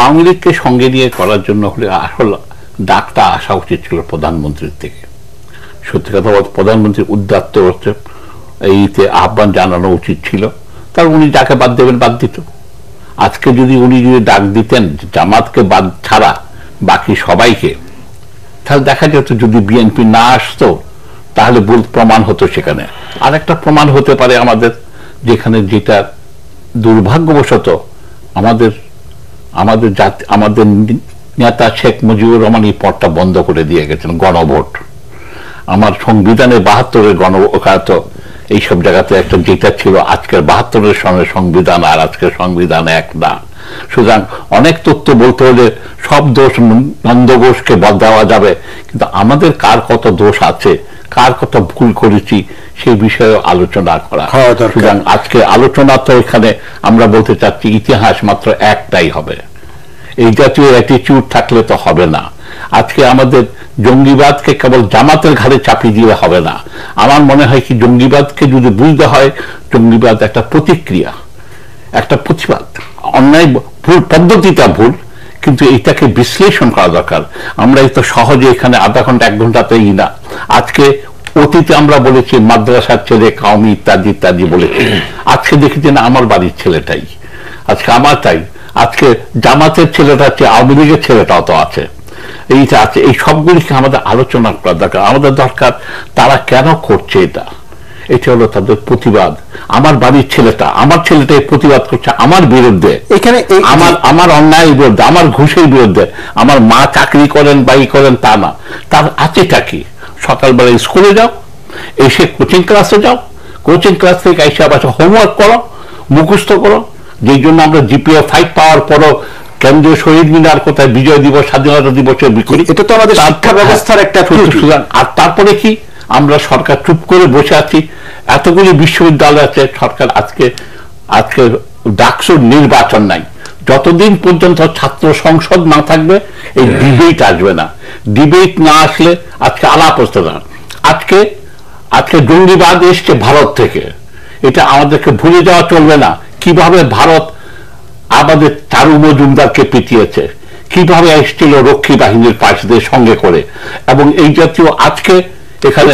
আওয়ামী লীগকে সঙ্গে নিয়ে করার জন্য হলে আসল ডাকটা আসা উচিত ছিল প্রধানমন্ত্রীর থেকে। সত্যি কথা বলতে প্রধানমন্ত্রীর উদ্যাত্ত হচ্ছে এইতে আহ্বান জানানো উচিত ছিল, তার উনি যাকে বাদ দেবেন বাদ দিত। আজকে যদি উনি যদি ডাক দিতেন জামাতকে বাদ ছাড়া বাকি সবাইকে, তাহলে দেখা যেত যদি বিএনপি না আসতো তাহলে ভুল প্রমাণ হতো। সেখানে আর একটা প্রমাণ হতে পারে আমাদের, যেখানে যেটা দুর্ভাগ্যবশত আমাদের আমাদের আমাদের নেতা শেখ মুজিবুর রহমান এই পথটা বন্ধ করে দিয়ে গেছেন। গণভোট, আমার সংবিধানে 72-এর গণভোট এইসব জায়গাতে একটা যেটা ছিল, আজকের 72-এর সঙ্গে সংবিধান আর আজকের সংবিধান এক না। সুতরাং অনেক তথ্য বলতে হলে সব দোষ নন্দ ঘোষকে দেওয়া যাবে, কিন্তু আমাদের কার কত দোষ আছে, কার কত ভুল করেছি সেই বিষয়ে আলোচনা করা। সুতরাং আজকে আলোচনা তো এখানে আমরা বলতে চাচ্ছি ইতিহাস মাত্র একটাই হবে। এই জাতীয় অ্যাটিটিউড থাকলে তো হবে না। আজকে আমাদের জঙ্গিবাদকে কেবল জামাতের ঘাড়ে চাপিয়ে দিলে হবে না। আমার মনে হয় কি জঙ্গিবাদকে যদি বুঝতে হয়, জঙ্গিবাদ একটা প্রতিক্রিয়া, একটা প্রতিবাদ। অন্যায় ভুল পদ্ধতিটা ভুল, কিন্তু এটাকে বিশ্লেষণ করা দরকার। আমরা এই তো সহজে এখানে আধা ঘন্টা 1 ঘন্টাতেই না। আজকে অতীতে আমরা বলেছি মাদ্রাসার ছেলে কাউমি ইত্যাদি ইত্যাদি বলেছি, আজকে দেখেছি না আমার বাড়ির ছেলেটাই, আজকে আমার তাই, আজকে জামাতের ছেলেটা আছে, আওয়ামী লীগের ছেলেটাও তো আছে, এইটা আছে। এই সবগুলিকে আমাদের আলোচনা করা দরকার। আমাদের দরকার তারা কেন করছে এটা, এটা হলো তাদের প্রতিবাদ। আমার বাড়ির ছেলেটা, আমার ছেলেটাই প্রতিবাদ করছে আমার বিরুদ্ধে, এখানে আমার অন্যায়ের বিরুদ্ধে, আমার ঘুষের বিরুদ্ধে। আমার মা চাকরি করেন বা করেন তা না, তার আছেটা কি? সকালবেলা স্কুলে যাও, এসে কোচিং ক্লাসে যাও, কোচিং ক্লাস থেকে এসে আবার হোমওয়ার্ক করো, মুখস্থ করো। যেই জন্য আমরা জিপিএ 5 পাওয়ার পরও কেন্দ্রীয় শহীদ মিনার কোথায় বিজয় দিবস, স্বাধীনতা দিবসের বিকরি, এটা তো আমাদের শিক্ষা ব্যবস্থার একটা। আর তারপরে কি আমরা সরকার চুপ করে বসে আছি? এতগুলি বিশ্ববিদ্যালয় আছে, সরকার আজকে ডাকসুর নির্বাচন নাই। যতদিন পর্যন্ত ছাত্র সংসদ না থাকবে এই ডিবেট আসবে না। ডিবেট না আসলে আজকে আলাপ হচ্ছে না। আজকে জঙ্গিবাদ এসছে ভারত থেকে, এটা আমাদেরকে ভুলে যাওয়া চলবে না। কিভাবে ভারত আমাদের চারু মজুমদারকে পিটিয়েছে, কিভাবে এসেছিল রক্ষী বাহিনীর পাশদের সঙ্গে করে, এবং এই জাতীয় আজকে এখানে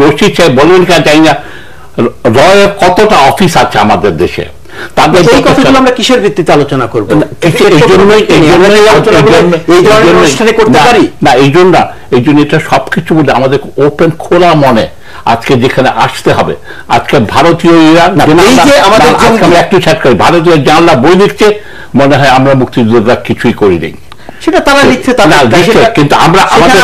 রশিদ সাহেব বলবেন কেন জানি না, রয়ের কতটা অফিস আছে আমাদের দেশে, তাদের এই কথাগুলো আমরা কিসের ভিত্তিতে আলোচনা করব? এই জন্য এটা সবকিছু বলে আমাদের ওপেন খোলা মনে আজকে যেখানে আসতে হবে। আজকে ভারতীয় একটু শেষ করি, ভারতীয় জানলা বই লিখছে, মনে হয় আমরা মুক্তিযোদ্ধা কিছুই করি নেই। সেটা তারা লিখছে, কিন্তু আমরা আমাদের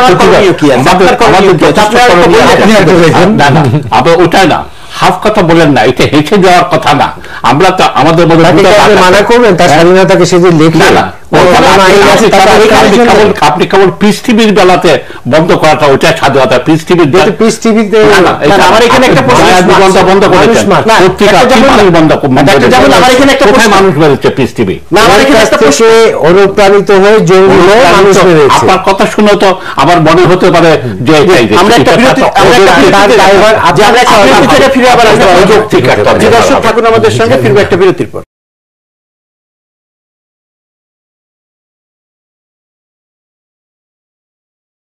ওটাই না, হাফ কথা বলেন না, এটা হেঁচে দেওয়ার কথা না। আমরা তো আমাদের মধ্যে মানা করবেন তার স্বাধীনতাকে, সে যে লেখে না, আপনি কেবল পিস টিভির বেলাতে বন্ধ করাটা ওইটা স্বাধীনতা। পিস টিভির আমার এখানে একটা বন্ধ করেছেন, মানুষ বেরোচ্ছে পিস টিভি, অনুপ্রাণিত হয়ে আপনার কথা শুনে তো আমার মনে হতে পারে যে ফিরে আবার দর্শক থাকুন আমাদের সঙ্গে, ফিরবে একটা বিরতির পর।